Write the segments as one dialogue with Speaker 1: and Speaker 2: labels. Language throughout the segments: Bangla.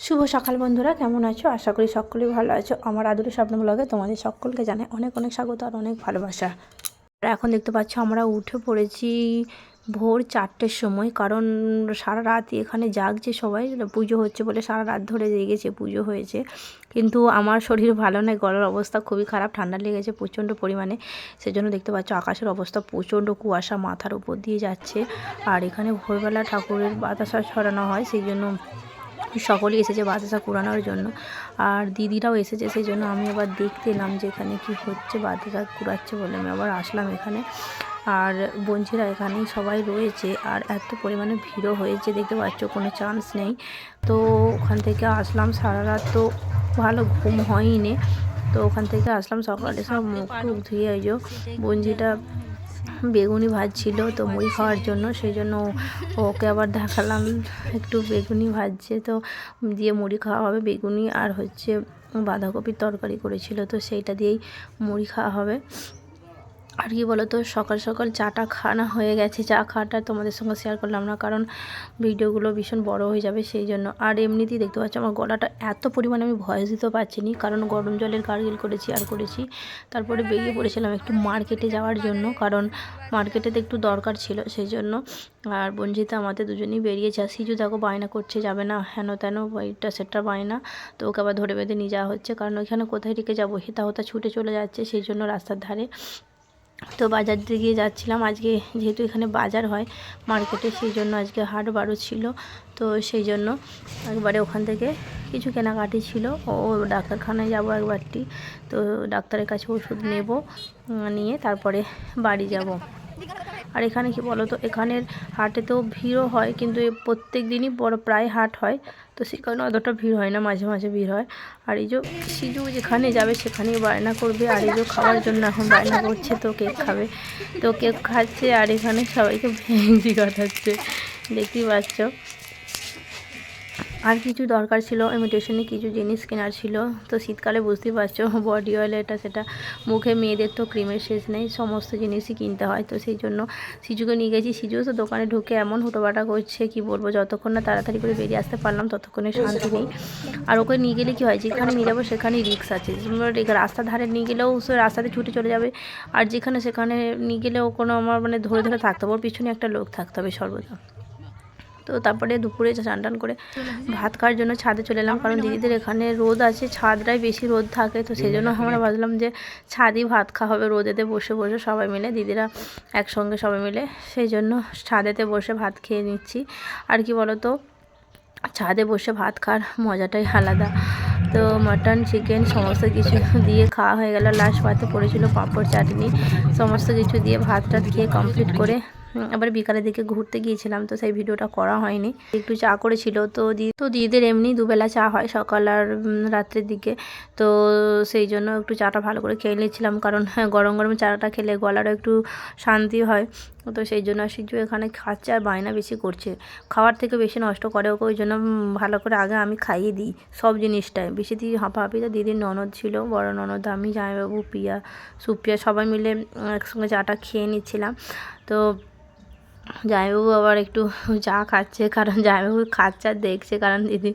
Speaker 1: শুভ সকাল বন্ধুরা, কেমন আছো? আশা করি সকলেই ভালো আছো। আমার আদুরে স্বপ্ন ব্লগে তোমাদের সকলকে জানাই অনেক অনেক স্বাগত আর অনেক ভালোবাসা। আর এখন দেখতে পাচ্ছ আমরা উঠে পড়েছি ভোর 4টের সময়, কারণ সারা রাত এখানে জাগছে সবাই, পুজো হচ্ছে বলে সারা রাত ধরে জেগেছে, পুজো হয়েছে। কিন্তু আমার শরীর ভালো নয়, গলার অবস্থা খুবই খারাপ, ঠান্ডা লেগেছে প্রচণ্ড পরিমাণে। সেজন্য দেখতে পাচ্ছ আকাশের অবস্থা প্রচণ্ড কুয়াশা মাথার উপর দিয়ে যাচ্ছে। আর এখানে ভোরবেলা ঠাকুরের বাতাসা ছড়ানো হয়, সেই জন্য সকলেই এসেছে বাতাসা কুড়ানোর জন্য। আর দিদিরাও এসেছে, সেই জন্য আমি আবার দেখতে এলাম যে এখানে কী হচ্ছে, বাতাসা কুড়াচ্ছে বলে আমি আবার আসলাম এখানে। আর বোনঝিরা এখানেই সবাই রয়েছে, আর এত পরিমাণে ভিড়ও হয়েছে দেখতে পাচ্ছ, কোনো চান্স নেই। তো ওখান থেকে আসলাম, সারা রাত তো ভালো ঘুম হয়নি। তো ওখান থেকে আসলাম সকালে, সব মুখ টুক ধুয়ে ওই যে বোনঝিটা বেগুনি ভাজছিল তো মুড়ি খাওয়ার জন্য, সেই জন্য ওকে আবার দেখালাম একটু বেগুনি ভাজছে, তো দিয়ে মুড়ি খাওয়া হবে। বেগুনি আর হচ্ছে বাঁধাকপির তরকারি করেছিল, তো সেইটা দিয়েই মুড়ি খাওয়া হবে। আর কি বলো তো, সকাল সকাল চাটা খাওয়া হয়ে গেছে। চা খাওয়াটা তোমাদের সঙ্গে শেয়ার করলাম না, কারণ ভিডিওগুলো ভীষণ বড় হয়ে যাবে সেই জন্য। আর এমনিতেই দেখতে পাচ্ছি আমার গলাটা এত পরিমাণে আমি ভয়েস দিতে পারছি না, কারণ গরম জলের গার্গেল করেছি আর করেছি। তারপরে বেরিয়ে পড়েছিলাম একটু মার্কেটে যাওয়ার জন্য, কারণ মার্কেটেতে একটু দরকার ছিল সেই জন্য। আর বঞ্জিতা আমাদের দুজনেই বেরিয়েছে। আর সিজু দেখো বায়না করছে যাবে না, হেন তেন এটা সেটা বায়না। তো ওকে আবার ধরে বেঁধে নিয়ে যাওয়া হচ্ছে, কারণ ওইখানে কোথায় রেখে যাবো, হেতা হোতা ছুটে চলে যাচ্ছে, সেই জন্য রাস্তার ধারে। তো বাজার দিকে যাচ্ছিলাম আজকে, যেহেতু এখানে বাজার হয় মার্কেটে, সেই জন্য আজকে হাট বারও ছিল। তো সেই জন্য একবারে ওখান থেকে কিছু কেনাকাটি ছিল। ও ডাক্তারখানায় যাব একবারটি, তো ডাক্তারের কাছে ওষুধ নেব, নিয়ে তারপরে বাড়ি যাব। আর এখানে কি বলো তো, এখানের হাটে তো ভিড়ও হয়, কিন্তু প্রত্যেক দিনই প্রায় হাট হয়, তো সেখানে অতটা ভিড় হয় না, মাঝে মাঝে ভিড় হয়। আর এই যে সিজু যেখানে যাবে সেখানেই বায়না করবে, আর এই যে খাওয়ার জন্য এখন বায়না করছে, তো কেক খাবে, তো কেক খাচ্ছে। আর এখানে সবাইকে ভেঙচি কাটাচ্ছে, দেখতেই পাচ্ছ। আর কিছু দরকার ছিল, ইমিটেশনে কিছু জিনিস কেনার ছিল। তো শীতকালে বুঝতেই পারছো, বডি অয়েল এটা সেটা, মুখে মেয়েদের তো ক্রিমের শেষ নেই, সমস্ত জিনিসই কিনতে হয়। তো সেই জন্য সিজুকে নিয়ে গেছি। সিজুও তো দোকানে ঢুকে এমন হুটোপাটা করছে, কি বলবো, যতক্ষণ না তাড়াতাড়ি করে বেরিয়ে আসতে পারলাম ততক্ষণে শান্তি নেই। আর ওকে নিয়ে গেলে কী হয়, যেখানে নিয়ে যাবো সেখানেই রিক্স আছে। রাস্তার ধারে নিয়ে গেলেও সে রাস্তাতে ছুটে চলে যাবে, আর যেখানে সেখানে নিয়ে গেলেও কোনো আমার মানে ধরে ধরে থাকতে হবে, ওর পিছনে একটা লোক থাকতে হবে সর্বদা। তো তারপরে দুপুরে স্নান টান করে ভাত খাওয়ার জন্য ছাদে চলে এলাম, কারণ দিদিদের এখানে রোদ আছে, ছাদটাই বেশি রোদ থাকে। তো সেই জন্য আমরা ভাবলাম যে ছাদেই ভাত খাওয়া হবে, রোদেতে বসে বসে সবাই মিলে, দিদিরা একসঙ্গে সবাই মিলে, সেই জন্য ছাদেতে বসে ভাত খেয়ে নিচ্ছি। আর কি বলো তো, ছাদে বসে ভাত খাওয়ার মজাটাই আলাদা। তো মাটন চিকেন সমস্ত কিছু দিয়ে খাওয়া হয়ে গেল। লাস্ট ভাতে পড়েছিল পাঁপড় চাটনি, সমস্ত কিছু দিয়ে ভাত টাত খেয়ে কমপ্লিট করে আবার বিকালের দিকে ঘুরতে গিয়েছিলাম, তো সেই ভিডিওটা করা হয়নি। একটু চা করেছিল, তো দিদিদের এমনি দুবেলা চা হয়, সকাল আর রাত্রের দিকে। তো সেই জন্য একটু চাটা ভালো করে খেয়ে নিয়েছিলাম, কারণ গরম গরম চাটা খেলে গলারও একটু শান্তি হয়। তো সেই জন্য সিজু এখানে খাচ্ছে আর বায়না বেশি করছে, খাওয়ার থেকে বেশি নষ্ট করে ওকে, ওই জন্য ভালো করে আগে আমি খাইয়ে দিই সব জিনিসটাই। বেশি দিয়ে হাঁপাহাঁপি। তো দিদির ননদ ছিল, বড় ননদ, আমি, জামাইবাবু, পিয়া, সুপ্রিয়া, সবাই মিলে একসঙ্গে চাটা খেয়ে নিচ্ছিলাম। তো জামাইবাবু আবার একটু চা খাচ্ছে, কারণ জামাইবাবু খাচ্ছে আর দেখছে, কারণ দিদি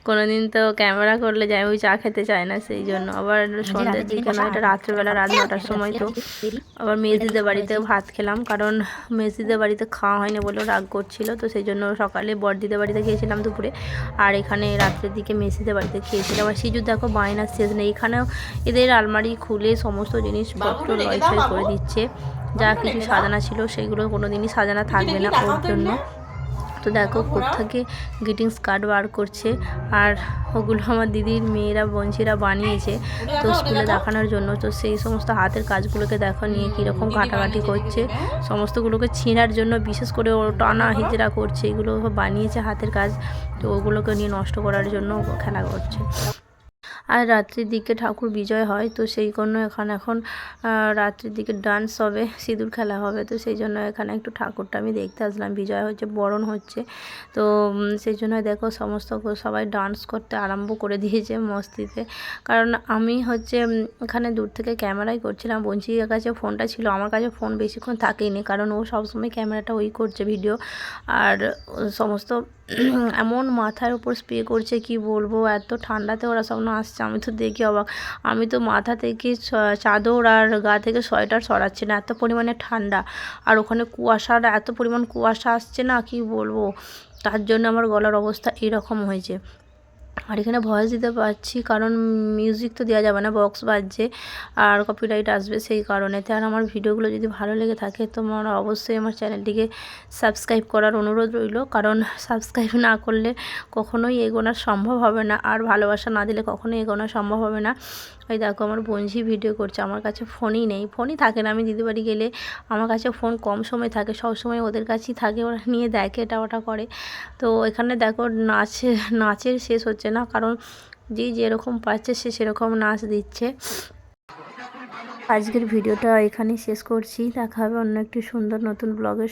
Speaker 1: কোনো দিন তো ক্যামেরা করলে জামাইবাবু চা খেতে চায় না, সেই জন্য। আবার সন্ধ্যের দিকে নয়, এটা রাত্রেবেলা, রাত 9টার সময়। তো আবার মেজদিদের বাড়িতে ভাত খেলাম, কারণ মেজদিদের বাড়িতে খাওয়া হয়নি বলেও রাগ করছিল, তো সেই জন্য সকালে বড়দিদের বাড়িতে খেয়েছিলাম দুপুরে, আর এখানে রাত্রের দিকে মেজদিদের বাড়িতে খেয়েছিলাম। আর সিজু দেখো বায়নার শেষ নেই, এখানেও এদের আলমারি খুলে সমস্ত জিনিসপত্র লয়ছয় করে দিচ্ছে, যা কিছু সাজানো ছিল সেগুলো কোনো দিনই সাজানো থাকবে না ওর জন্য। তো দেখো কোত্থেকে গ্রিটিংস কার্ড বার করছে, আর ওগুলো আমার দিদির মেয়েরা বোনঝিরা বানিয়েছে, তো স্কুলে দেখানোর জন্য। তো সেই সমস্ত হাতের কাজগুলোকে দেখো নিয়ে কীরকম কাটাকাটি করছে, সমস্তগুলোকে ছেঁড়ার জন্য বিশেষ করে ও টানা হিজড়া করছে, এগুলো বানিয়েছে হাতের কাজ, তো ওগুলোকে নিয়ে নষ্ট করার জন্য খেলা করছে। আর রাত্রির দিকে ঠাকুর বিজয় হয়, তো সেই জন্য এখন রাত্রির দিকে ডান্স হবে, সিঁদুর খেলা হবে, তো সেই জন্য এখানে একটু ঠাকুরটা আমি দেখতে আসলাম। বিজয় হচ্ছে, বরণ হচ্ছে, তো সেই জন্য দেখো সমস্ত সবাই ডান্স করতে আরম্ভ করে দিয়েছে মস্তিতে। কারণ আমি হচ্ছে এখানে দূর থেকে ক্যামেরাই করছিলাম, বঞ্চির কাছে ফোনটা ছিল, আমার কাছে ফোন বেশিক্ষণ থাকেইনি, কারণ ও সবসময় ক্যামেরাটা ওই করছে ভিডিও, আর সমস্ত এমন মাথার উপর স্প্রে করছে কি বলবো, এত ঠান্ডাতে ওরা সব নাচছে, আমি তো দেখি অবাক। আমি তো মাথা থেকে চাদর আর গা থেকে সোয়েটার সরাচ্ছি না, এত পরিমাণে ঠান্ডা। আর ওখানে কুয়াশার এত পরিমাণ কুয়াশা আসছে না, কি বলবো, তার জন্য আমার গলার অবস্থা এরকম হয়েছে। আর এখানে ভয়েস দিতে পারছি কারণ মিউজিক তো দেওয়া যাবে না, বক্স বাজছে আর কপিরাইট আসবে, সেই কারণেতে। আর আমার ভিডিওগুলো যদি ভালো লেগে থাকে তোমরা অবশ্যই আমার চ্যানেলটিকে সাবস্ক্রাইব করার অনুরোধ রইল, কারণ সাবস্ক্রাইব না করলে কখনোই এগোনো সম্ভব হবে না, আর ভালোবাসা না দিলে কখনোই এগোনো সম্ভব হবে না। ওই দেখো আমার বোনঝি ভিডিও করছে, আমার কাছে ফোনই নেই, ফোনই থাকে না। আমি দিদি বাড়ি গেলে আমার কাছে ফোন কম সময় থাকে, সব সময় ওদের কাছেই থাকে, ওরা নিয়ে দেখে এটা ওটা করে। তো এখানে দেখো নাচের শেষ হচ্ছে না, কারণ যে যেরকম পাচ্ছে সে সেরকম নাচ দিচ্ছে। আজকের ভিডিওটা এখানেই শেষ করছি, দেখা হবে অন্য একটি সুন্দর নতুন ব্লগের